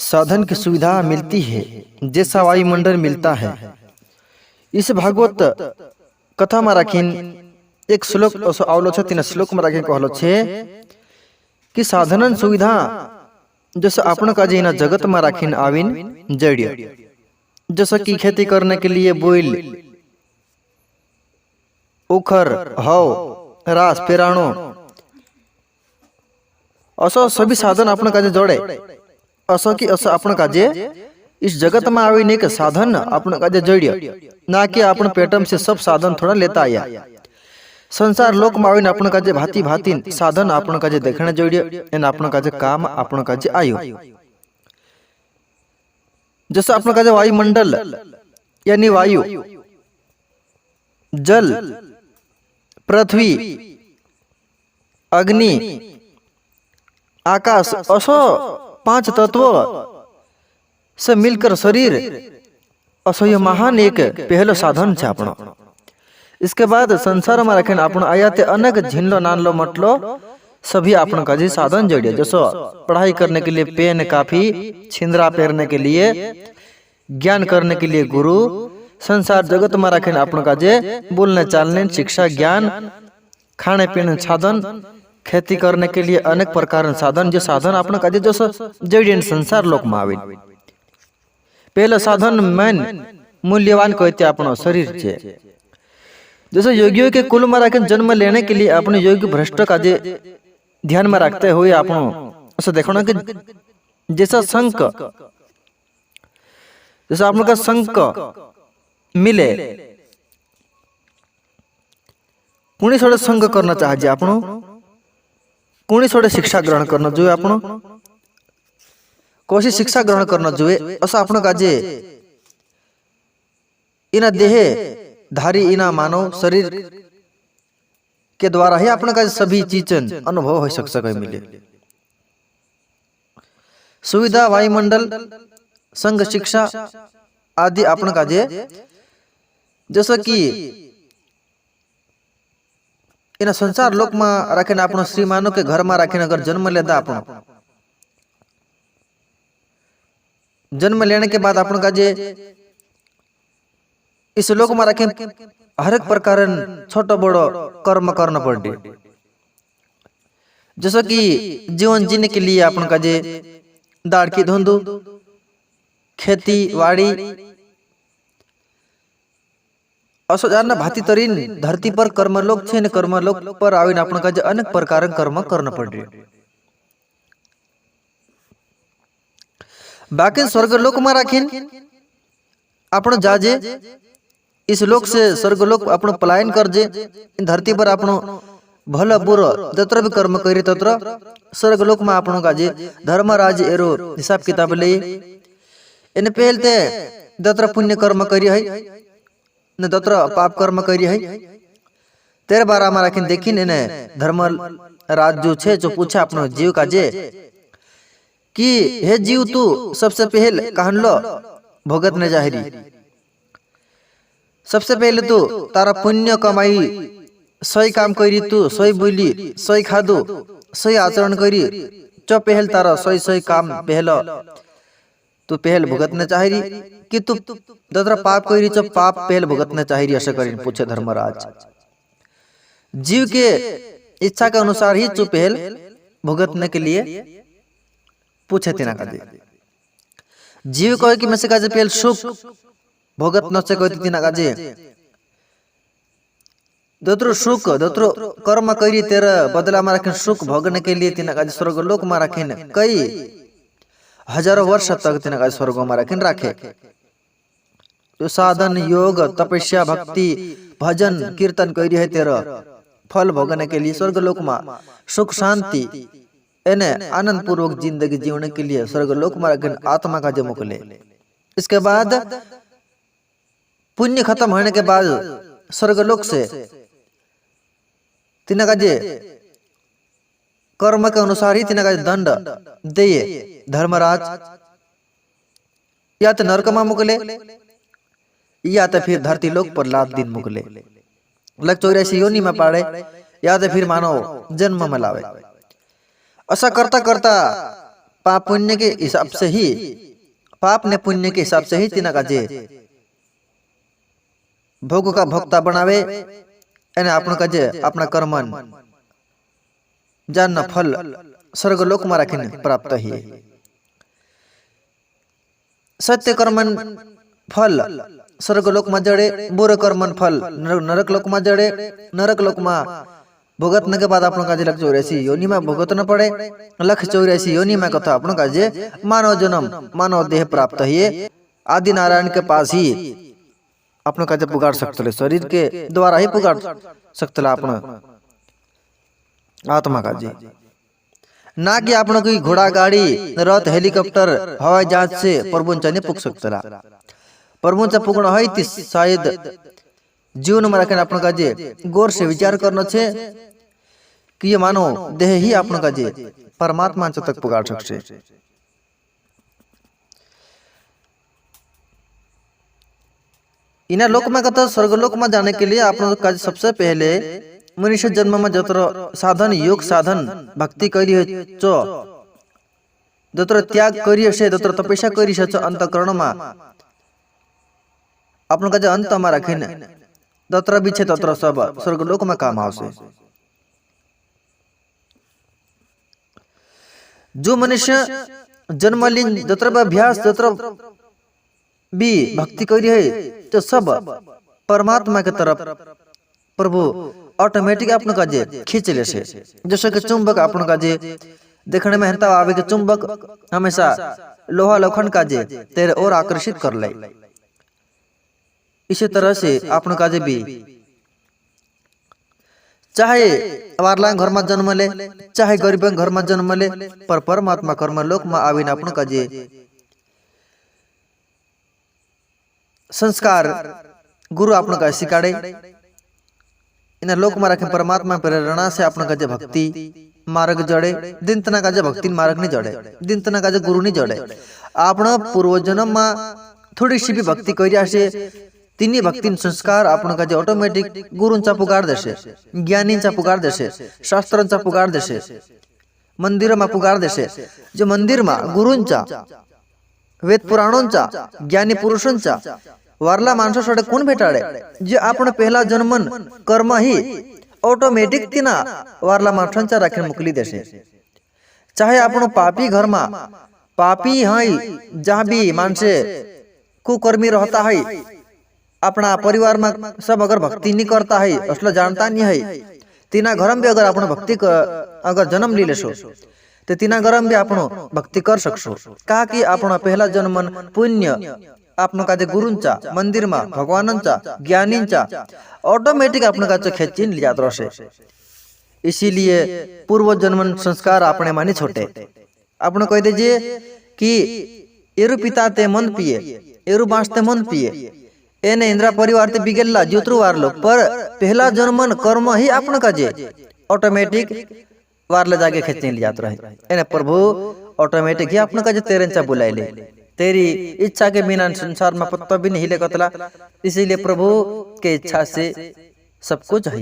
साधन की सुविधा मिलती है जैसा वायुमंडल मिलता है। इस भागवत कथा में राखीन एक श्लोक अवलोचन श्लोक में राखी कहलो छे कि साधन सुविधा जैसे आपण का जी जगत में राखीन आवीन जड़िय, जैसे कि खेती करने के लिए बोइल, उखर, हव, रास, पेराणो, असो सभी साधन आपण का जोड़े असो कि असो आपण का इस जगत में आवीन एक साधन आपण का जड़िय, ना कि आपण पेटम से सब साधन थोड़ा लेता आया। संसार लोक में आवीन आपण का भांति भांति साधन आपण का देखने जोड़िय एन आपण का काम आपण का आयो। जैसे आपण का वायुमंडल यानी वायु, जल, पृथ्वी, अग्नि, आकाश, असो 5 तत्व से मिलकर शरीर, असो यह महान एक पहलो साधन छे आपनो। इसके बाद संसार में रखें आपण आया ते अनेक झिनलो नानलो मटलो सभी आपण का जी साधन जोड़िए। जैसो पढ़ाई करने के लिए पेन, काफी, छिंदरा पेरने के लिए, ज्ञान करने के लिए गुरु, संसार जगत में रखें आपण का जे बोलने चालने, शिक्षा, ज्ञान, खाने पीने साधन, खेती करने के लिए अनेक प्रकार साधन, जो साधन आपण का जो जोड़िए संसार लोक में आवे। पहले साधन मेन मूल्यवान कहते आपण शरीर छे। जैसे योगियों के कुल में रखें जन्म लेने के लिए अपने योगी भ्रष्ट का ध्यान में रखते हुए आपण ऐसा देखो कि जैसा शंख, जैसा आप का शंख मिले कुणी सोड़े संग करना चाहिए, आपण कुणी सोड़े शिक्षा ग्रहण करना जो आपण कोशी शिक्षा ग्रहण करना जो ऐसा आपण का इना देह धारी इना मानव शरीर के द्वारा ही अपने का सभी चीजन अनुभव हो सके मिले। सुविधा, वायुमंडल, संघ, शिक्षा आदि अपने का जैसा कि इन संसार लोक में रखे अपन श्रीमानों के घर में रखे अगर जन्म लेता अपन जन्म लेने के बाद अपन का इस लोक में रखे हर एक प्रकार छोटो बड़ो कर्म करना पड़े। जैसा कि जीवन जीने के लिए अपन का दाड़ की धुंधु, खेती बाड़ी, असोजान भांति तरीन धरती पर कर्मलोक छे ने कर्मलोक पर आवीने अपन का अनेक प्रकार कर्म करना पड़े। बाकी स्वर्गलोक में राखीन आपण जाजे इस लोक से स्वर्गलोक आपण पलायन कर जे धरती पर आपण भल बुरो जत्र भी कर्म करी तत्र स्वर्गलोक में आपण का धर्मराज एरो हिसाब किताब ले इन पहलते दत्र पुण्य कर्म करी है न दत्र पाप कर्म करी है। तेरे बारा में राखीन देखीन इने धर्मराज जो छे जो पूछा अपनो जीव का कि हे जीव तू सबसे पहले कहन लो भगत ने जाहिरी, सबसे पहले तो तारा पुण्य कमाई सही काम करी, तू सही बोली, सही खादो, सही आचरण करी, चो पहल तारा सही सही काम पहला तू पहल भुगतने चाहिए कि तू ददरा पाप करी चो पाप पहल भुगतने चाहिए ऐसा करी पूछे धर्मराज। जीव के इच्छा के अनुसार ही तू पहल भुगतने के लिए पूछे तीना का जीव कहे कि मैं से काजे पहल सुख भोगत न से कहती तीना काजे दोत्रो सुख दोत्रो कर्म करी तेरा बदला में रखें सुख भोगने के लिए तीना काजे स्वर्ग लोक में रखें कई हजारों वर्ष तक तीना काजे स्वर्ग में रखें राखे। तो साधन, योग, तपस्या, भक्ति, भजन, कीर्तन करी है तेरा फल भोगने के लिए स्वर्ग लोक में सुख शांति एने आनंद पूर्वक जिंदगी जीने के लिए स्वर्ग लोक में रखें आत्मा का मोकले। इसके बाद पुण्य खत्म होने के बाद स्वर्गलोक से तीना का कर्म के अनुसार ही तीना का दंड दे धर्मराज, या तो नरक में मुकले या तो फिर धरती लोक पर लात दिन मुकले, लग 84 योनि में पाड़े या तो फिर मानो जन्म में लावे। ऐसा करता करता पाप पुण्य के हिसाब से ही, पाप ने पुण्य के हिसाब से ही तीना काजे भोग का भोक्ता बनावे एने आपण काजे अपना कर्मन जान फल स्वर्गलोक में राखिन प्राप्त ही। सत्य कर्मन फल स्वर्गलोक में जड़े, बुरे कर्मन फल नरक लोक में जड़े। नरक लोक में भोगतने के बाद आपण काजे लख 84 योनि में भोगत न पड़े। लख 84 योनि में कथा आपण काजे मानव जन्म मानव देह प्राप्त ही आदि नारायण के पास ही आपण काजे पुगाड़ सकते, शरीर के द्वारा ही पुगाड़ सकते आपण आत्मा काजे, ना कि आपण कोई घोड़ा गाड़ी रथ हेलीकॉप्टर हवाई जहाज से प्रभुंचा ने पुग सकतला। प्रभुंचा पुगण है ती शायद जीवन में रखने आपण काजे गौर से विचार करना छे कि ये मानो देह ही आपण काजे परमात्मा तक पुगाड़ सकछे। इना लोक में कथा स्वर्गलोक में जाने के लिए आपण काजे सबसे पहले मनुष्य जन्म में जतर साधन योग साधन भक्ति करी छो, जतर त्याग करी छे, जतर तपस्या करी छे अंतःकरण में आपण काजे अंत में रखिन तत्र भी छे तत्र सब स्वर्गलोक में काम आवशे। जो मनुष्य जन्मलिन जत्र अभ्यास जत्र भी भक्ति करी है तो सब परमात्मा के तरफ प्रभु ऑटोमेटिक आपण काजे खींच ले से। जैसे कि चुंबक आपण काजे देखने में हंता आवे के चुंबक हमेशा लोहा लोखंड काजे तेरे और आकर्षित कर ले, इसी तरह से आपण काजे भी चाहे वारला घर में जन्म ले चाहे गरीब घर में जन्म ले पर परमात्मा कर्म लोक में आवीने आपण काजे संस्कार गुरु आपण का सिखाड़े। इन लोक में रखे परमात्मा प्रेरणा से आपण काजे भक्ति मार्ग जड़े। दिन तना काजे भक्ति मार्ग नहीं जड़े, दिन तना काजे गुरु नहीं जड़े। आपण पूर्व जन्म में थोड़ी सी भी भक्ति करिया से तिनी भक्ति संस्कार आपण काजे ऑटोमेटिक गुरुंचा पुगाड़ देशे, ज्ञानींचा पुगाड़ देशे, शास्त्रांचा पुगाड़ देशे, मंदिर में पुगाड़ देशे। जो मंदिर में गुरुंचा वेद पुराणोंचा ज्ञानी पुरुषोंचा वारला माणसाकडे कोण भेटाडे, जे आपण पहिला जन्मन कर्म ही ऑटोमेटिक तिना वारला माणसांचा राखीन मुकली देशे। चाहे आपण पापी घर में पापी हई जहाँ भी मानसे कुकर्मी रहता है, अपना परिवार में सब अगर भक्ति नहीं करता है असला जानता नहीं है, तिना घर में भी अगर आपण भक्ति अगर जन्म ली लेशो तो तिना घर में भी आपण भक्ति कर सकशो। का कि आपण पहला जन्मन पुण्य आपण काजे गुरुंचा मंदिर में भगवानंचा ज्ञानींचा ऑटोमेटिक आपण काजे खेचीन लियात रहे। इसीलिए पूर्व जन्मन संस्कार आपने मानी छोटे। आपण कह दीजिए कि एरु पिता ते मन पिए एरु बांस ते मन पिए एने इंद्रा परिवार ते बिगेला जोत्रु वारलो, पर पहला जन्मन कर्म ही आपण काजे ऑटोमेटिक वारले जाके खेचने लियात रहे। एने प्रभु ऑटोमेटिक ही आपण काजे तेरेंचा बुलाइले, तेरी इच्छा के बिना संसार में पत्ता भी नहीं लेकतला। इसीलिए प्रभु के इच्छा से सब कुछ है।